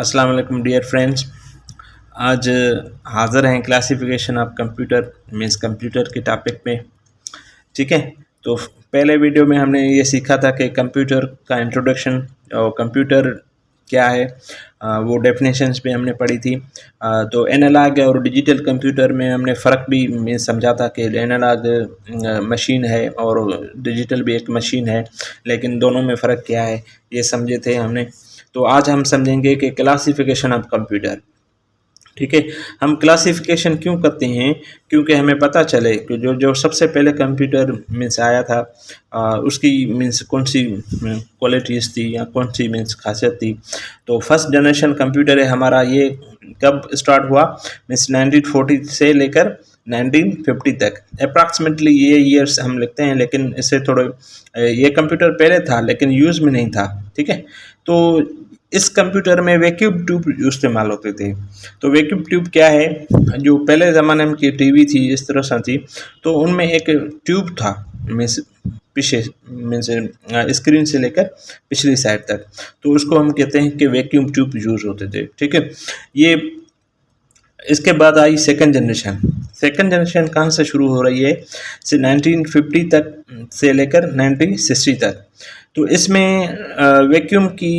अस्सलाम वालेकुम dear friends. आज हाज़िर हैं classification of computer means computer के टॉपिक में। ठीक है, तो पहले वीडियो में हमने ये सीखा था कि कंप्यूटर का इंट्रोडक्शन और कंप्यूटर क्या है, वो डेफिनेशंस भी हमने पढ़ी थी। तो एनालॉग और डिजिटल कंप्यूटर में हमने फ़र्क भी मैं समझा था कि एनालॉग मशीन है और डिजिटल भी एक मशीन है, लेकिन दोनों में फ़र्क क्या है ये समझे थे हमने। तो आज हम समझेंगे कि क्लासिफिकेशन ऑफ कंप्यूटर। ठीक है, हम क्लासिफिकेशन क्यों करते हैं? क्योंकि हमें पता चले कि जो जो सबसे पहले कंप्यूटर मीन्स आया था, उसकी मीन्स कौन सी क्वालिटीज़ थी या कौन सी मीन्स खासियत थी। तो फर्स्ट जनरेशन कंप्यूटर है हमारा, ये कब स्टार्ट हुआ? मीन्स 1940 से लेकर 1950 तक अप्रॉक्सीमेटली ये ईयर्स हम लिखते हैं, लेकिन इससे थोड़े ये कंप्यूटर पहले था लेकिन यूज़ में नहीं था। ठीक है, तो इस कंप्यूटर में वैक्यूम ट्यूब इस्तेमाल होते थे। तो वैक्यूम ट्यूब क्या है? जो पहले ज़माने में की टीवी थी इस तरह से थी, तो उनमें एक ट्यूब था मीन्स पीछे मीन्स स्क्रीन से लेकर पिछली साइड तक, तो उसको हम कहते हैं कि वैक्यूम ट्यूब यूज़ होते थे। ठीक है, ये इसके बाद आई सेकंड जनरेशन। सेकंड जनरेशन कहाँ से शुरू हो रही है? से 1950 तक से लेकर 1960 तक। तो इसमें वैक्यूम की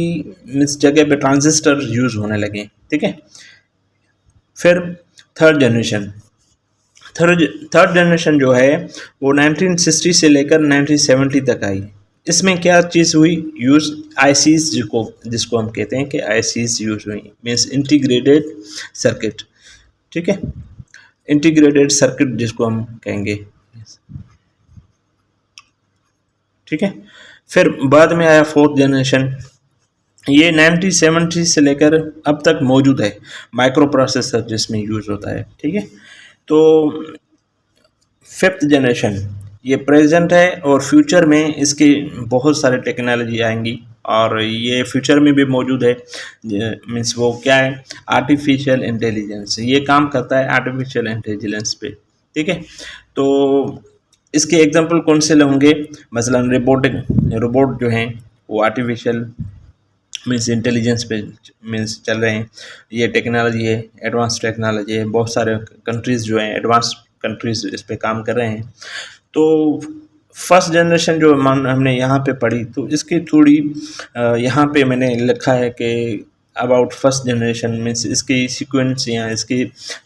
इस जगह पे ट्रांजिस्टर यूज़ होने लगे। ठीक है, फिर थर्ड जनरेशन थर्ड जनरेशन जो है वो 1960 से लेकर 1970 तक आई। इसमें क्या चीज़ हुई? यूज़ आईसीज, जिसको हम कहते हैं कि आईसीज यूज़ हुई, मीन्स इंटीग्रेटेड सर्किट। ठीक है, इंटीग्रेटेड सर्किट जिसको हम कहेंगे। ठीक है, फिर बाद में आया फोर्थ जनरेशन, ये 1970 से लेकर अब तक मौजूद है, माइक्रो प्रोसेसर जिसमें यूज़ होता है। ठीक है, तो फिफ्थ जनरेशन ये प्रेजेंट है और फ्यूचर में इसकी बहुत सारे टेक्नोलॉजी आएंगी और ये फ्यूचर में भी मौजूद है। मीन्स वो क्या है? Artificial intelligence. ये काम करता है आर्टिफिशियल इंटेलिजेंस पे। ठीक है, तो इसके एग्जांपल कौन से होंगे? मसलन रोबोट जो हैं वो आर्टिफिशियल मीन्स इंटेलिजेंस पे मीन्स चल रहे हैं। ये टेक्नोलॉजी है, एडवांस टेक्नोलॉजी है। बहुत सारे कंट्रीज़ जो हैं एडवांस कंट्रीज़ इस पे काम कर रहे हैं। तो फर्स्ट जनरेशन जो हमने यहाँ पे पढ़ी, तो इसकी थोड़ी यहाँ पे मैंने लिखा है कि अबाउट फर्स्ट जनरेशन मीन्स इसकी सीक्वेंस या इसके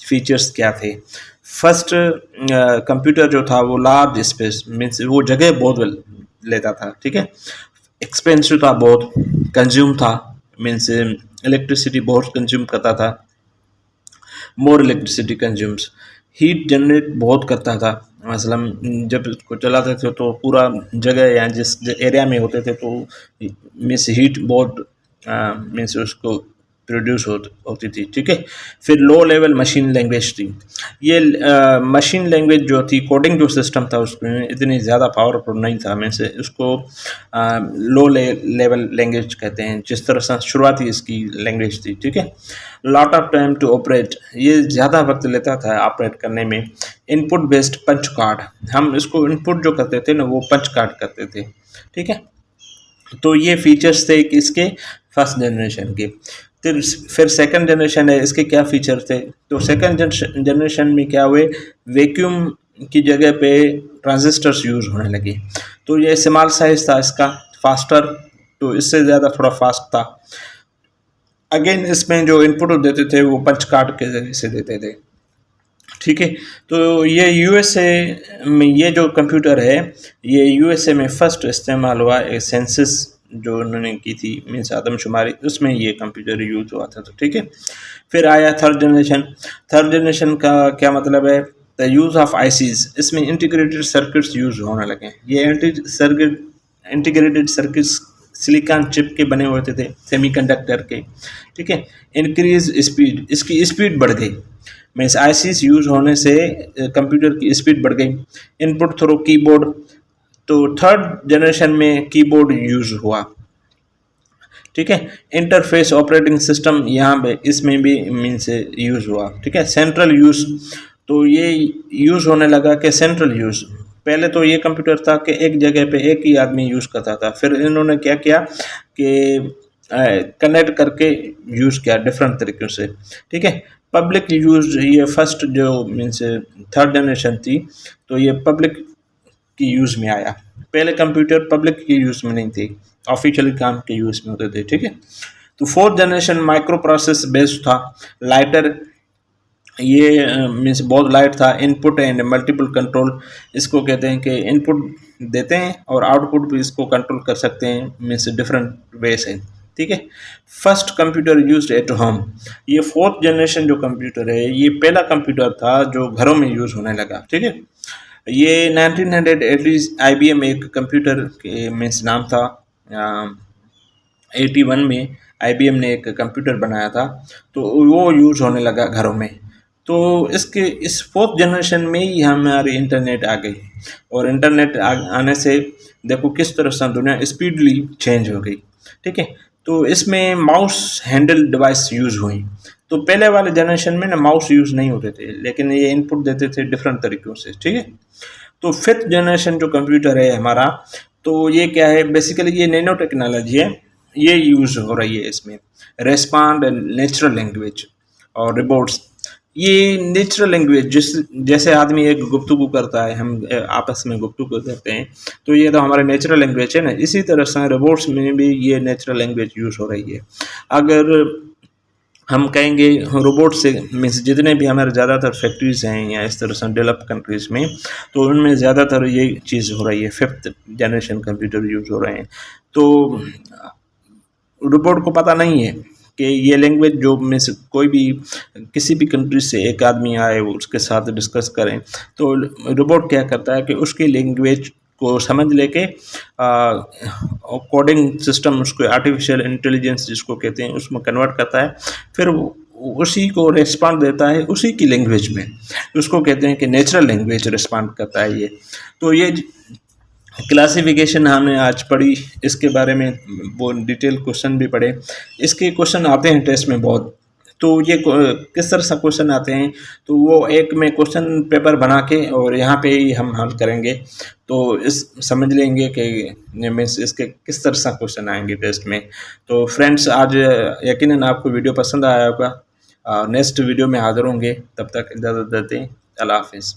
फीचर्स क्या थे। फर्स्ट कंप्यूटर जो था वो लार्ज स्पेस मीन्स वो जगह बहुत लेता था। ठीक है, एक्सपेंसिव था, बहुत कंज्यूम था, मीन्स इलेक्ट्रिसिटी बहुत कंज्यूम करता था, मोर इलेक्ट्रिसिटी कंज्यूम्स। हीट जनरेट बहुत करता था, मसलन जब उसको चलाते थे तो पूरा जगह या जिस एरिया में होते थे तो मीन्स हीट बहुत मीन्स उसको प्रोड्यूस होती थी। ठीक है, फिर लो लेवल मशीन लैंग्वेज थी। ये मशीन लैंग्वेज जो थी, कोडिंग जो सिस्टम था उसमें इतनी ज़्यादा पावरफुल नहीं था, मीन्स उसको लो लेवल लैंग्वेज कहते हैं, जिस तरह से शुरुआती इसकी लैंग्वेज थी। ठीक है, lot of time to operate, ये ज़्यादा वक्त लेता था ऑपरेट करने में। इनपुट बेस्ड पंच कार्ड, हम इसको इनपुट जो करते थे ना वो पंच कार्ड करते थे। ठीक है, तो ये फीचर्स थे इसके फर्स्ट जनरेशन के। फिर सेकंड जनरेशन है, इसके क्या फीचर थे? तो सेकंड जनरेशन में क्या हुए? वैक्यूम की जगह पे ट्रांजिस्टर्स यूज़ होने लगे। तो ये स्मॉल साइज था इसका, फास्टर, तो इससे ज़्यादा थोड़ा फास्ट था। अगेन इसमें जो इनपुट देते थे वो पंच कार्ड के जरिए से देते थे। ठीक है, तो ये यूएसए में ये जो कंप्यूटर है ये यूएसए में फर्स्ट इस्तेमाल हुआ, एक सेंसस जो उन्होंने की थी मीन्स आदमशुमारी, उसमें ये कंप्यूटर यूज हुआ था। तो ठीक है, फिर आया थर्ड जनरेशन। थर्ड जनरेशन का क्या मतलब है? द यूज़ ऑफ आईसीज, इसमें इंटीग्रेटेड सर्किट्स यूज होने लगे। ये इंटीग्रेटेड सर्किट्स सिलिकॉन चिप के बने हुए थे, सेमीकंडक्टर के। ठीक है, इंक्रीज स्पीड, इसकी स्पीड बढ़ गई, मीन्स आईसीज यूज होने से कंप्यूटर की स्पीड बढ़ गई। इनपुट थ्रू कीबोर्ड, तो थर्ड जनरेशन में कीबोर्ड यूज हुआ। ठीक है, इंटरफेस ऑपरेटिंग सिस्टम यहाँ पे इसमें भी मीन्स यूज़ हुआ। ठीक है, सेंट्रल यूज़, तो ये यूज़ होने लगा कि सेंट्रल यूज़। पहले तो ये कंप्यूटर था कि एक जगह पे एक ही आदमी यूज़ करता था, फिर इन्होंने क्या किया कि कनेक्ट करके यूज़ किया डिफरेंट तरीक़ों से, ठीक है। पब्लिक यूज़ ये फर्स्ट जो मीन्स थर्ड जनरेशन थी, तो ये पब्लिक की यूज़ में आया। पहले कंप्यूटर पब्लिक की यूज़ में नहीं थे, ऑफिशियल काम के यूज़ में होते थे, ठीक है। तो fourth generation micro process based था, लाइटर, ये मीन्स बहुत लाइट था। इनपुट एंड मल्टीपल कंट्रोल, इसको कहते हैं कि इनपुट देते हैं और आउटपुट भी इसको कंट्रोल कर सकते हैं, मीन्स डिफरेंट वे से, ठीक है। First computer used at home, ये फोर्थ जनरेशन जो कंप्यूटर है ये पहला कंप्यूटर था जो घरों में यूज़ होने लगा, ठीक है। ये 1980 IBM एक कंप्यूटर के मीन्स नाम था। 81 में IBM ने एक कंप्यूटर बनाया था, तो वो यूज़ होने लगा घरों में। तो इसके इस फोर्थ जनरेशन में ही हमारी इंटरनेट आ गई, और इंटरनेट आने से देखो किस तरह से दुनिया स्पीडली चेंज हो गई, ठीक है। तो इसमें माउस हैंडल डिवाइस यूज़ हुई। तो पहले वाले जनरेशन में ना माउस यूज़ नहीं होते थे, लेकिन ये इनपुट देते थे डिफरेंट तरीक़ों से, ठीक है। तो फिफ्थ जनरेशन जो कंप्यूटर है हमारा, तो ये क्या है, बेसिकली ये नैनो टेक्नोलॉजी है, ये यूज़ हो रही है इसमें। रेस्पॉन्ड नेचुरल लैंग्वेज और रिबोट्स, ये नेचुरल लैंग्वेज जैसे आदमी एक गुफ्तगू करता है, हम आपस में गुफ्तगू करते हैं, तो ये तो हमारा नेचुरल लैंग्वेज है ना। इसी तरह से रोबोट्स में भी ये नेचुरल लैंग्वेज यूज़ हो रही है। अगर हम कहेंगे रोबोट से मीन्स जितने भी हमारे ज़्यादातर फैक्ट्रीज़ हैं या इस तरह से डेवलप कंट्रीज़ में, तो उनमें ज़्यादातर ये चीज़ हो रही है, फिफ्थ जनरेशन कंप्यूटर यूज़ हो रहे हैं। तो रोबोट को पता नहीं है कि ये लैंग्वेज जो मीन्स कोई भी किसी भी कंट्री से एक आदमी आए उसके साथ डिस्कस करें, तो रोबोट क्या करता है कि उसकी लैंग्वेज को समझ लेके कोडिंग सिस्टम उसको आर्टिफिशियल इंटेलिजेंस जिसको कहते हैं उसमें कन्वर्ट करता है, फिर उसी को रिस्पॉन्ड देता है उसी की लैंग्वेज में। उसको कहते हैं कि नेचुरल लैंग्वेज रिस्पॉन्ड करता है ये। तो ये क्लासिफिकेशन हमने आज पढ़ी, इसके बारे में वो डिटेल क्वेश्चन भी पढ़े। इसके क्वेश्चन आते हैं टेस्ट में बहुत, तो ये किस तरह से क्वेश्चन आते हैं, तो वो एक में क्वेश्चन पेपर बना के और यहाँ पे ही हम हल करेंगे, तो इस समझ लेंगे कि मीन्स इसके किस तरह से क्वेश्चन आएंगे टेस्ट में। तो फ्रेंड्स, आज यकीनन आपको वीडियो पसंद आया होगा। नेक्स्ट वीडियो में हाजिर होंगे, तब तक इजाज़त देते हैं। अल्लाह हाफिज़।